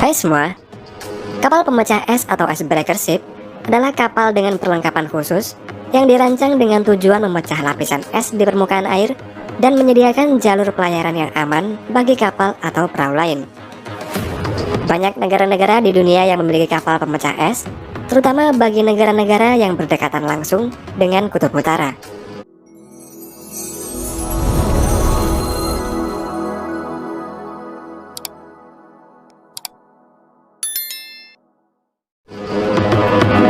Hai semua, kapal pemecah es atau icebreaker ship adalah kapal dengan perlengkapan khusus yang dirancang dengan tujuan memecah lapisan es di permukaan air dan menyediakan jalur pelayaran yang aman bagi kapal atau perahu lain. Banyak negara-negara di dunia yang memiliki kapal pemecah es, terutama bagi negara-negara yang berdekatan langsung dengan kutub utara.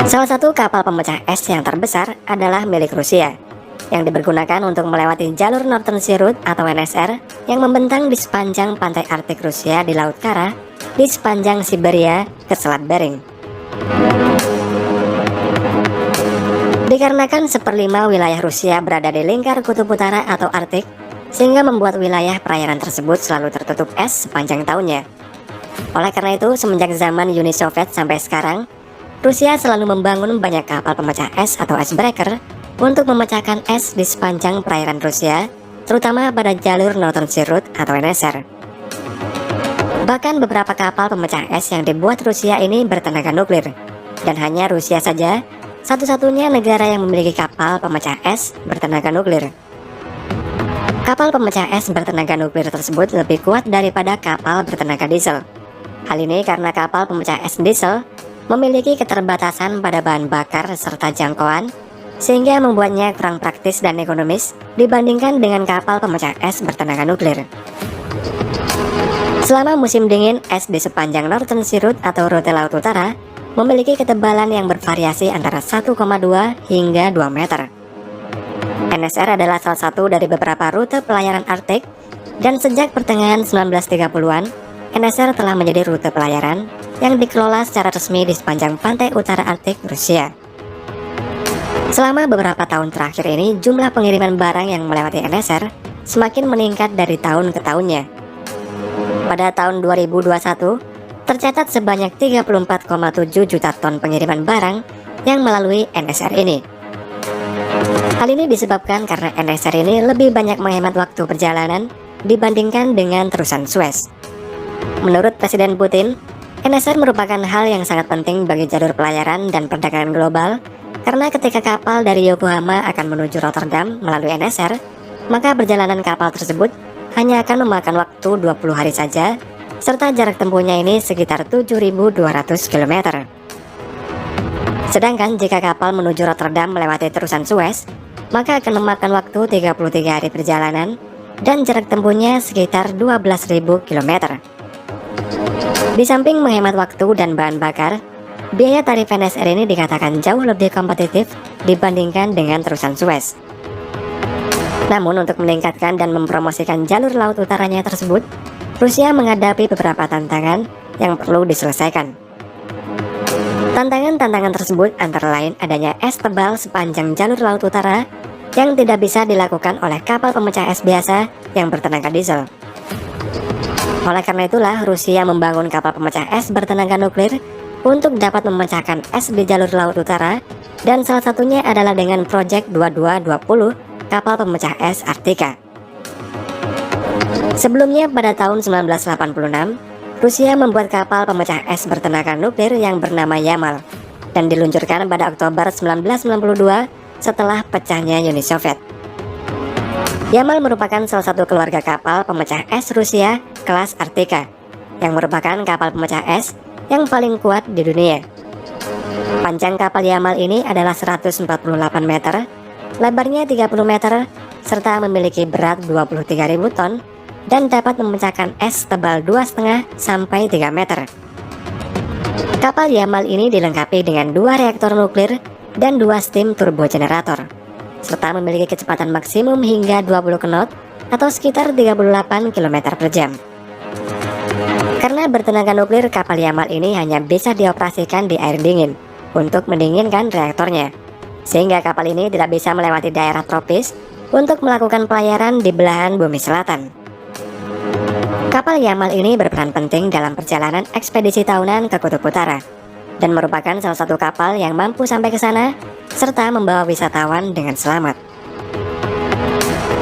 Salah satu kapal pemecah es yang terbesar adalah milik Rusia, yang dipergunakan untuk melewati jalur Northern Sea Route atau NSR yang membentang di sepanjang pantai Arktik Rusia di Laut Kara, di sepanjang Siberia ke Selat Bering. Dikarenakan seperlima wilayah Rusia berada di lingkar kutub utara atau Arktik, sehingga membuat wilayah perairan tersebut selalu tertutup es sepanjang tahunnya. Oleh karena itu, semenjak zaman Uni Soviet sampai sekarang, Rusia selalu membangun banyak kapal pemecah es atau icebreaker untuk memecahkan es di sepanjang perairan Rusia, terutama pada jalur Northern Sea Route atau NSR. Bahkan beberapa kapal pemecah es yang dibuat Rusia ini bertenaga nuklir, dan hanya Rusia saja satu-satunya negara yang memiliki kapal pemecah es bertenaga nuklir. Kapal pemecah es bertenaga nuklir tersebut lebih kuat daripada kapal bertenaga diesel. Hal ini karena kapal pemecah es diesel memiliki keterbatasan pada bahan bakar serta jangkauan, sehingga membuatnya kurang praktis dan ekonomis dibandingkan dengan kapal pemecah es bertenaga nuklir. Selama musim dingin, es di sepanjang Northern Sea Route atau rute Laut Utara memiliki ketebalan yang bervariasi antara 1,2 hingga 2 meter. NSR adalah salah satu dari beberapa rute pelayaran Arktik, dan sejak pertengahan 1930-an, NSR telah menjadi rute pelayaran yang dikelola secara resmi di sepanjang pantai utara Arktik Rusia. Selama beberapa tahun terakhir ini, jumlah pengiriman barang yang melewati NSR semakin meningkat dari tahun ke tahunnya. Pada tahun 2021, tercatat sebanyak 34,7 juta ton pengiriman barang yang melalui NSR ini. Hal ini disebabkan karena NSR ini lebih banyak menghemat waktu perjalanan dibandingkan dengan terusan Suez. Menurut Presiden Putin, NSR merupakan hal yang sangat penting bagi jalur pelayaran dan perdagangan global, karena ketika kapal dari Yokohama akan menuju Rotterdam melalui NSR, maka perjalanan kapal tersebut hanya akan memakan waktu 20 hari saja, serta jarak tempuhnya ini sekitar 7.200 km. Sedangkan jika kapal menuju Rotterdam melewati terusan Suez, maka akan memakan waktu 33 hari perjalanan dan jarak tempuhnya sekitar 12.000 km. Di samping menghemat waktu dan bahan bakar, biaya tarif NSR ini dikatakan jauh lebih kompetitif dibandingkan dengan terusan Suez. Namun untuk meningkatkan dan mempromosikan jalur laut utaranya tersebut, Rusia menghadapi beberapa tantangan yang perlu diselesaikan. Tantangan-tantangan tersebut antara lain adanya es tebal sepanjang jalur laut utara yang tidak bisa dilakukan oleh kapal pemecah es biasa yang bertenaga diesel. Oleh karena itulah, Rusia membangun kapal pemecah es bertenaga nuklir untuk dapat memecahkan es di jalur laut utara, dan salah satunya adalah dengan proyek 2220 kapal pemecah es Arktika. Sebelumnya pada tahun 1986, Rusia membuat kapal pemecah es bertenaga nuklir yang bernama Yamal, dan diluncurkan pada Oktober 1992 setelah pecahnya Uni Soviet. Yamal merupakan salah satu keluarga kapal pemecah es Rusia kelas Arktika, yang merupakan kapal pemecah es yang paling kuat di dunia. Panjang kapal Yamal ini adalah 148 meter, lebarnya 30 meter, serta memiliki berat 23.000 ton dan dapat memecahkan es tebal 2,5 sampai 3 meter. Kapal Yamal ini dilengkapi dengan 2 reaktor nuklir dan 2 steam turbo generator, serta memiliki kecepatan maksimum hingga 20 knot atau sekitar 38 km per jam. Karena bertenaga nuklir, kapal Yamal ini hanya bisa dioperasikan di air dingin untuk mendinginkan reaktornya, sehingga kapal ini tidak bisa melewati daerah tropis untuk melakukan pelayaran di belahan bumi selatan. Kapal Yamal ini berperan penting dalam perjalanan ekspedisi tahunan ke Kutub Utara, dan merupakan salah satu kapal yang mampu sampai ke sana serta membawa wisatawan dengan selamat.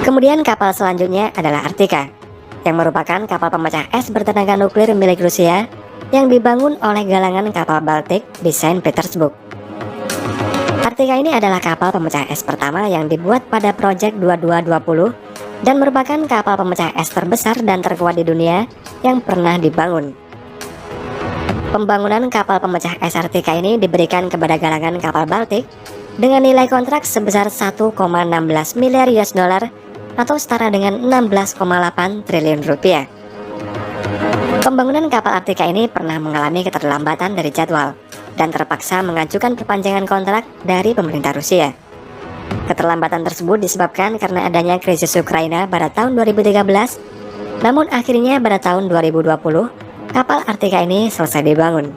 Kemudian kapal selanjutnya adalah Arktika, yang merupakan kapal pemecah es bertenaga nuklir milik Rusia yang dibangun oleh galangan kapal Baltik di Saint Petersburg. Artika ini adalah kapal pemecah es pertama yang dibuat pada Project 2220 dan merupakan kapal pemecah es terbesar dan terkuat di dunia yang pernah dibangun. Pembangunan kapal pemecah es Artika ini diberikan kepada galangan kapal Baltik dengan nilai kontrak sebesar 1,16 miliar US dollar atau setara dengan 16,8 triliun rupiah. Pembangunan kapal Artika ini pernah mengalami keterlambatan dari jadwal dan terpaksa mengajukan perpanjangan kontrak dari pemerintah Rusia. Keterlambatan tersebut disebabkan karena adanya krisis Ukraina pada tahun 2013, namun akhirnya pada tahun 2020, kapal Artika ini selesai dibangun.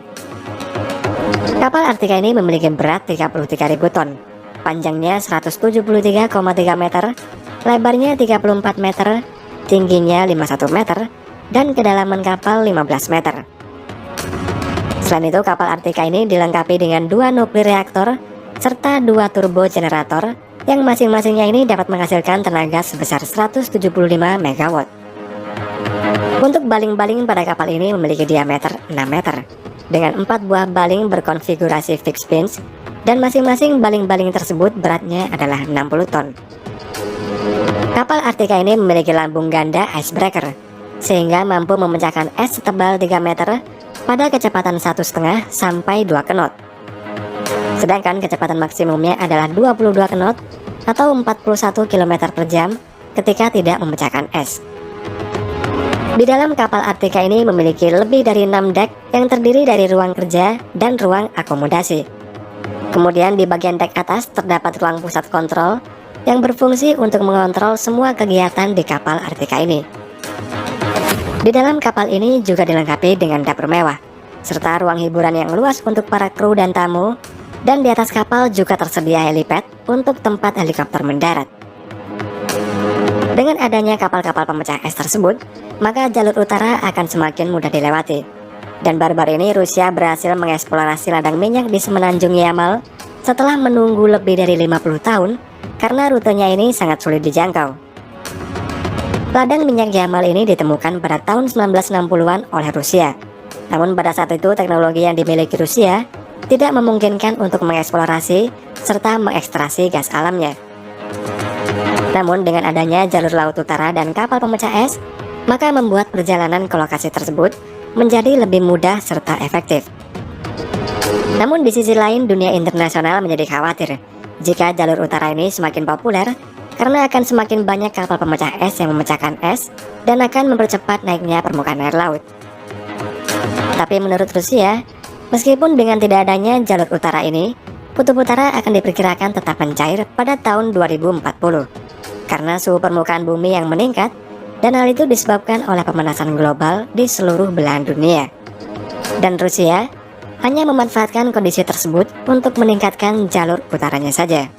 Kapal Artika ini memiliki berat 33.000 ton, panjangnya 173,3 meter, lebarnya 34 meter, tingginya 51 meter, dan kedalaman kapal 15 meter. Selain itu, kapal Artika ini dilengkapi dengan 2 nuklir reaktor serta 2 turbo generator yang masing-masingnya ini dapat menghasilkan tenaga sebesar 175 MW. Untuk baling-baling pada kapal ini memiliki diameter 6 meter dengan 4 buah baling berkonfigurasi fixed pins, dan masing-masing baling-baling tersebut beratnya adalah 60 ton. Kapal Artika ini memiliki lambung ganda icebreaker sehingga mampu memecahkan es setebal 3 meter pada kecepatan 1,5 sampai 2 knot. Sedangkan kecepatan maksimumnya adalah 22 knot atau 41 km per jam ketika tidak memecahkan es. Di dalam kapal Artika ini memiliki lebih dari 6 dek yang terdiri dari ruang kerja dan ruang akomodasi. Kemudian di bagian dek atas terdapat ruang pusat kontrol yang berfungsi untuk mengontrol semua kegiatan di kapal Artika ini. Di dalam kapal ini juga dilengkapi dengan dapur mewah, serta ruang hiburan yang luas untuk para kru dan tamu, dan di atas kapal juga tersedia helipad untuk tempat helikopter mendarat. Dengan adanya kapal-kapal pemecah es tersebut, maka jalur utara akan semakin mudah dilewati. Dan baru-baru ini Rusia berhasil mengeksplorasi ladang minyak di semenanjung Yamal setelah menunggu lebih dari 50 tahun karena rutenya ini sangat sulit dijangkau. Ladang minyak Yamal ini ditemukan pada tahun 1960-an oleh Rusia. Namun pada saat itu teknologi yang dimiliki Rusia tidak memungkinkan untuk mengeksplorasi serta mengekstraksi gas alamnya. Namun dengan adanya jalur laut utara dan kapal pemecah es, maka membuat perjalanan ke lokasi tersebut menjadi lebih mudah serta efektif. Namun di sisi lain, dunia internasional menjadi khawatir jika jalur utara ini semakin populer karena akan semakin banyak kapal pemecah es yang memecahkan es dan akan mempercepat naiknya permukaan air laut. Tapi menurut Rusia, meskipun dengan tidak adanya jalur utara ini, kutub utara akan diperkirakan tetap mencair pada tahun 2040 karena suhu permukaan bumi yang meningkat, dan hal itu disebabkan oleh pemanasan global di seluruh belahan dunia. Dan Rusia hanya memanfaatkan kondisi tersebut untuk meningkatkan jalur utaranya saja.